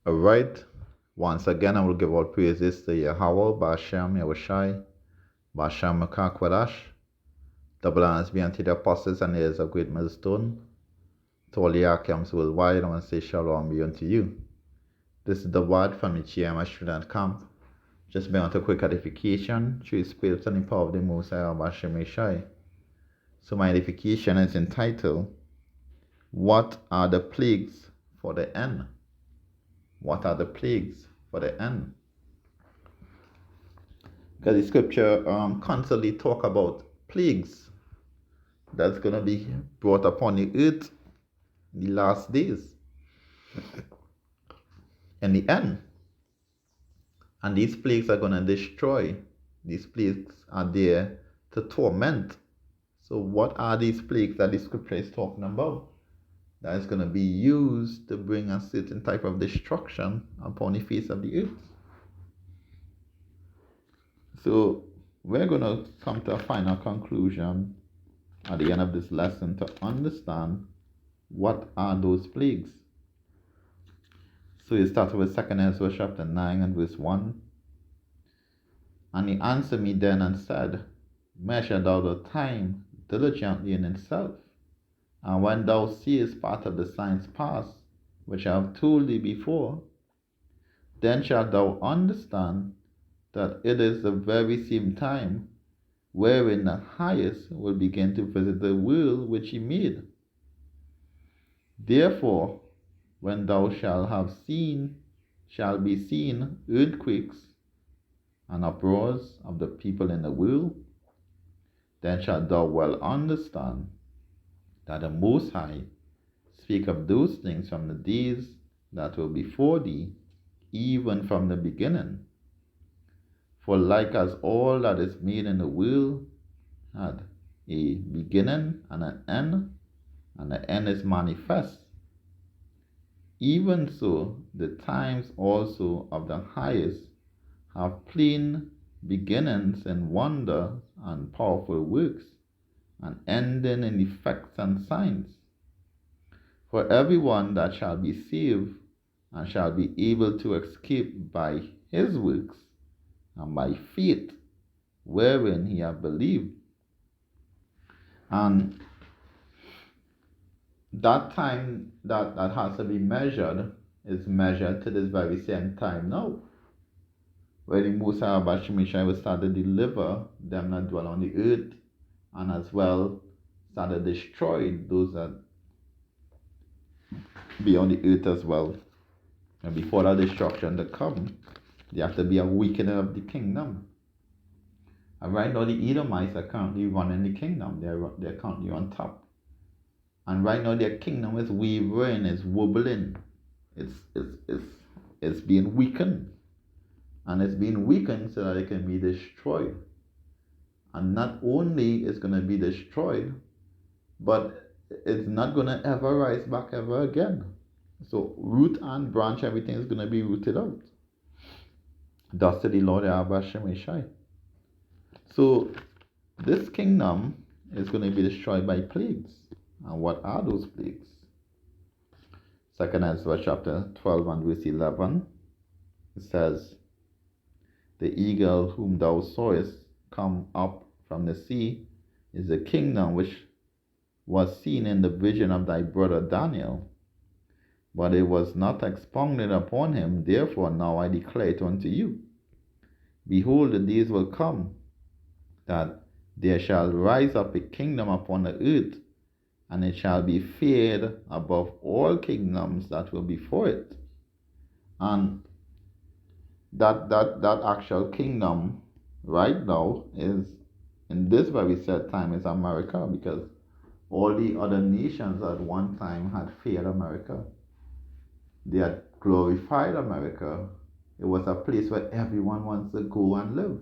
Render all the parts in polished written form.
Alright, once again I will give all praises to Yahweh, Ba'ashem, Yahushai, Ba'ashem, Makakwadash. Double honors be unto the apostles and heirs of great millstone. To all the Akims worldwide, I want to say shalom be unto you. This is the word from the GMI student camp. Just bring out a quick edification through the spirit and the power of the Most High, Ba'ashem, Yahushai. So my edification is entitled, What are the plagues for the end? What are the plagues for the end? Because the scripture constantly talk about plagues that's going to be brought upon the earth in the last days, in the end. And these plagues are going to destroy. These plagues are there to torment. So what are these plagues that the scripture is talking about? That is going to be used to bring a certain type of destruction upon the face of the earth. So we're going to come to a final conclusion at the end of this lesson to understand what are those plagues. So you start with 2 Ezra chapter 9 and verse 1. And he answered me then and said, Measure thou the time diligently in itself, and when thou seest part of the signs pass, which I have told thee before, then shalt thou understand that it is the very same time wherein the highest will begin to visit the world which he made. Therefore, when thou shall be seen earthquakes and uproars of the people in the world, then shalt thou well understand that the Most High speak of those things from the days that were before thee, even from the beginning. For like as all that is made in the world had a beginning and an end, and the end is manifest, even so the times also of the highest have plain beginnings in wonder and powerful works, and ending in effects and signs. For everyone that shall be saved and shall be able to escape by his works and by faith wherein he hath believed. And that time that has to be measured is measured to this very same time now, where the Most High Ba'ashem Yeshai will start to deliver them that dwell on the earth, and as well start to destroy those that be on the earth as well. And before that destruction to come, there have to be a weakening of the kingdom. And right now the Edomites are currently running the kingdom. They're currently on top. And right now their kingdom is wavering, is wobbling. It's being weakened. And it's being weakened so that it can be destroyed. And not only is going to be destroyed, but it's not going to ever rise back ever again. So root and branch, everything is going to be rooted out. Thus to the Lord Ba'ashem Yeshai. So this kingdom is going to be destroyed by plagues. And what are those plagues? 2 Ezra chapter 12 and verse 11. It says, The eagle whom thou sawest come up from the sea is the kingdom which was seen in the vision of thy brother Daniel. But it was not expounded upon him, therefore now I declare it unto you. Behold, the days will come, that there shall rise up a kingdom upon the earth, and it shall be feared above all kingdoms that were before it. And that actual kingdom right now is, in this very set time, is America, because all the other nations at one time had feared America. They had glorified America. It was a place where everyone wants to go and live.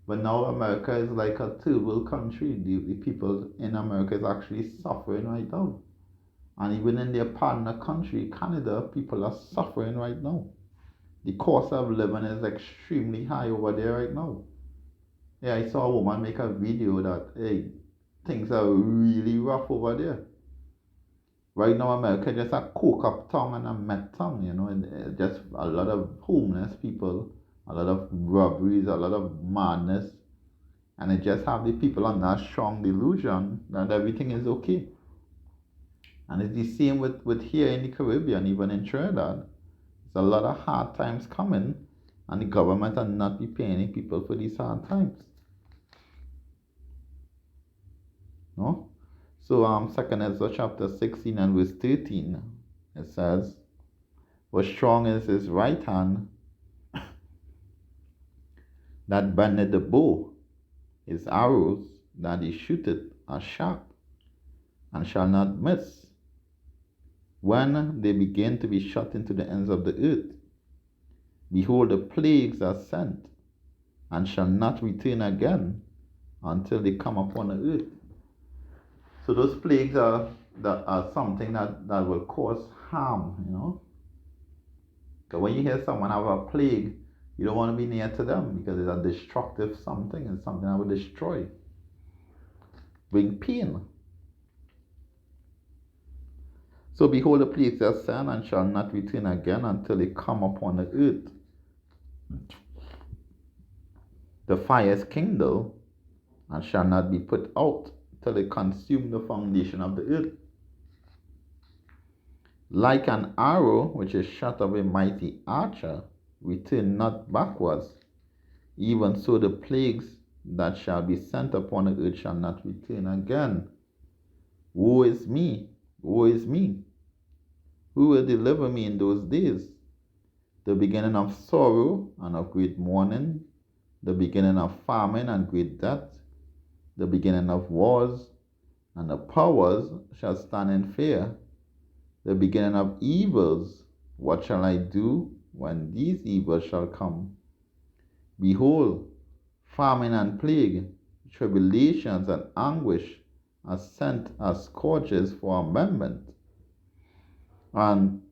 But now America is like a third world country. The people in America is actually suffering right now. And even in their partner country, Canada, people are suffering right now. The cost of living is extremely high over there right now. Yeah, I saw a woman make a video that, hey, things are really rough over there. Right now, America just a coke up tongue and a met tongue, you know, and just a lot of homeless people, a lot of robberies, a lot of madness, and it just have the people on that strong delusion that everything is okay. And it's the same with here in the Caribbean, even in Trinidad. There's a lot of hard times coming, and the government are not be paying people for these hard times. No? So 2nd Ezra chapter 16 and verse 13, it says, "For strong is his right hand that bendeth the bow, his arrows that he shooteth are sharp, and shall not miss, when they begin to be shot into the ends of the earth. Behold, the plagues are sent, and shall not return again until they come upon the earth." So those plagues are something that will cause harm, you know. Because when you hear someone have a plague, you don't want to be near to them because it's a destructive something. It's something that will destroy, bring pain. So behold, the plagues are sent and shall not return again until they come upon the earth. The fire is kindled and shall not be put out till they consume the foundation of the earth. Like an arrow which is shot of a mighty archer, return not backwards, even so the plagues that shall be sent upon the earth shall not return again. Woe is me, woe is me! Who will deliver me in those days? The beginning of sorrow and of great mourning, the beginning of famine and great death, the beginning of wars, and the powers shall stand in fear. The beginning of evils, what shall I do when these evils shall come? Behold, famine and plague, tribulations and anguish are sent as scourges for amendment. And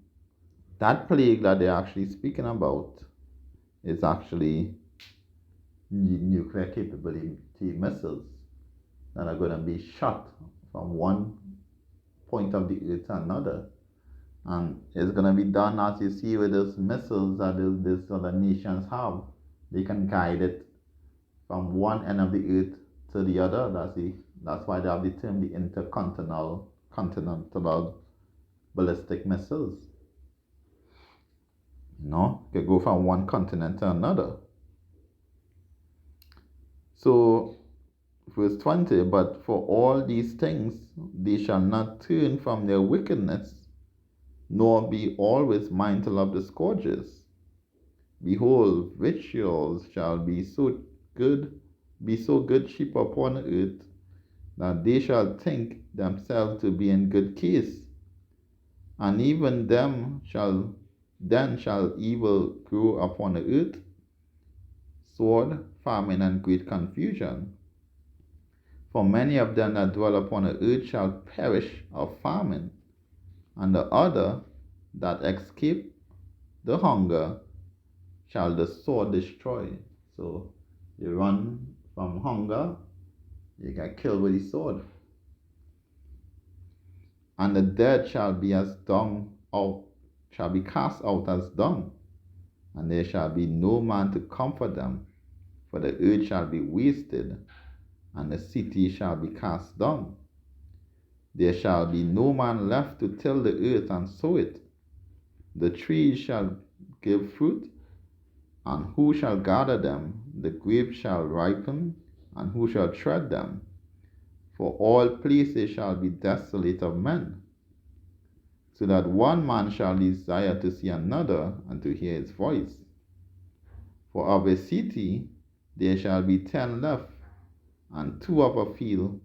that plague that they're actually speaking about is actually nuclear capability missiles that are going to be shot from one point of the earth to another. And it's going to be done as you see with those missiles that these other nations have. They can guide it from one end of the earth to the other. That's why they have the term the intercontinental ballistic missiles. You know, they go from one continent to another. So, verse 20, "But for all these things they shall not turn from their wickedness, nor be always mindful of the scourges. Behold, victuals shall be so good cheap upon earth, that they shall think themselves to be in good case, and even then shall evil grow upon the earth, sword, famine, and great confusion. For many of them that dwell upon the earth shall perish of famine, and the other that escape the hunger shall the sword destroy." So you run from hunger, you get killed with the sword. "And the dead shall be as dung out, shall be cast out as dung, and there shall be no man to comfort them, for the earth shall be wasted, and the city shall be cast down. There shall be no man left to till the earth and sow it. The trees shall give fruit, and who shall gather them? The grapes shall ripen, and who shall tread them? For all places shall be desolate of men, so that one man shall desire to see another, and to hear his voice. For of a city there shall be 10 left, and 2 of a field,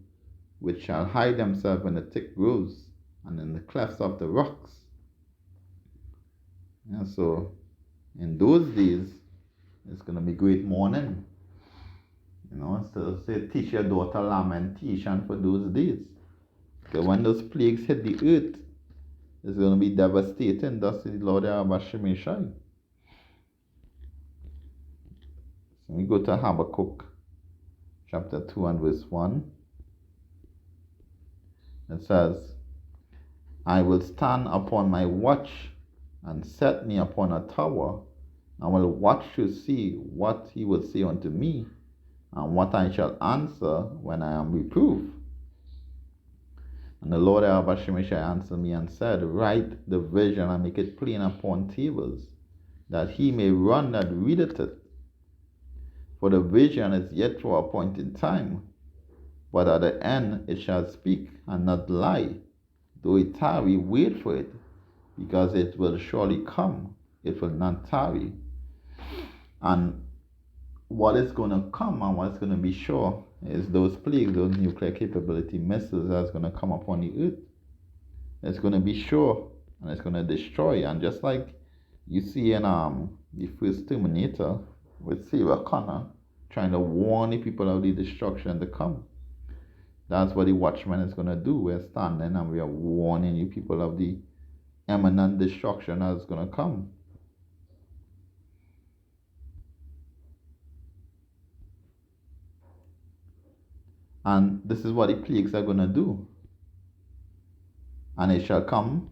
which shall hide themselves in the thick groves, and in the clefts of the rocks." And so, in those days, it's going to be great mourning. You know, so say, teach your daughter lamentation for those days. Because when those plagues hit the earth, it's going to be devastating. Thus the Lord Abashimishai. So we go to Habakkuk chapter 2 and verse 1. It says, I will stand upon my watch and set me upon a tower, and will watch to see what he will say unto me, and what I shall answer when I am reproved. And the Lord Abashimishai answered me and said, Write the vision and make it plain upon tables, that he may run that readeth it. For the vision is yet for a appointed time, but at the end it shall speak and not lie. Though it tarry, wait for it, because it will surely come. It will not tarry. And what is going to come and what's going to be sure is those plagues, those nuclear capability missiles that's going to come upon the earth. It's going to be sure and it's going to destroy. And just like you see in the first Terminator with Sarah Connor trying to warn the people of the destruction to come. That's what the Watchman is going to do. We're standing and we are warning you people of the imminent destruction that's going to come. And this is what the plagues are going to do. And it shall come,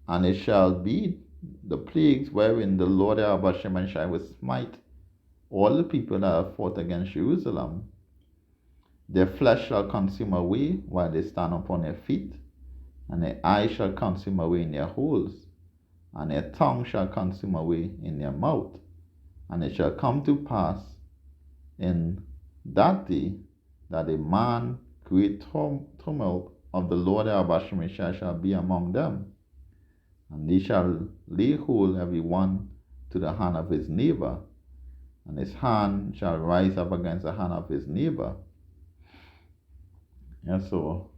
and it shall be the plagues wherein the Lord Abashimashai will smite all the people that have fought against Jerusalem. Their flesh shall consume away while they stand upon their feet, and their eyes shall consume away in their holes, and their tongue shall consume away in their mouth. And it shall come to pass in that day that a man great tumult of the Lord Abashimashai shall be among them, and they shall lay hold every one to the hand of his neighbor, and his hand shall rise up against the hand of his neighbor. And so,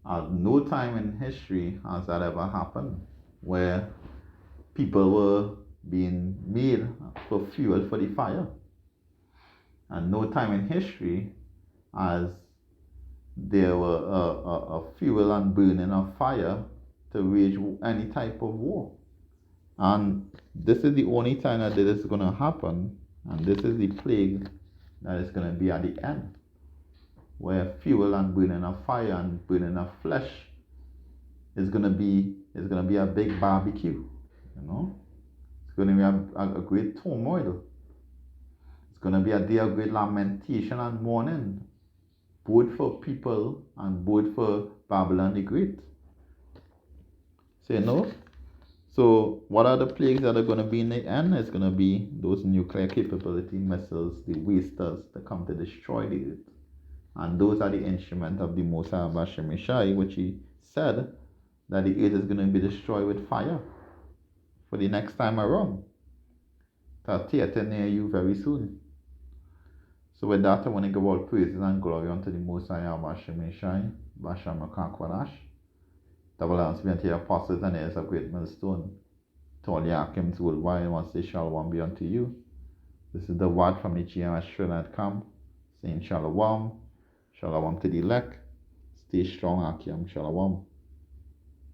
at no time in history has that ever happened where people were being made for fuel for the fire. And no time in history as there were a fuel and burning of fire to wage any type of war. And this is the only time that this is going to happen, and this is the plague that is going to be at the end, where fuel and burning of fire and burning of flesh is going to be a big barbecue. It's going to be a great turmoil. It's going to be a day of great lamentation and mourning, both for people and both for Babylon the Great. So what are the plagues that are going to be in the end? It's going to be those nuclear capability missiles, the wasters that come to destroy the earth. And those are the instruments of the Most High Abashimashai, which he said that the earth is going to be destroyed with fire for the next time around. That'll theater near you very soon. So with that, I want to give all praises and glory unto the Most High Abashimashai, Basham Makakwadash. Double honors be unto the apostles and heirs of great millstone. To all the Akims worldwide, once they shalom be unto you. This is the word from the GMS Trinidad, saying shalom. Shalom to the elect. Stay strong, Akim. Shalom.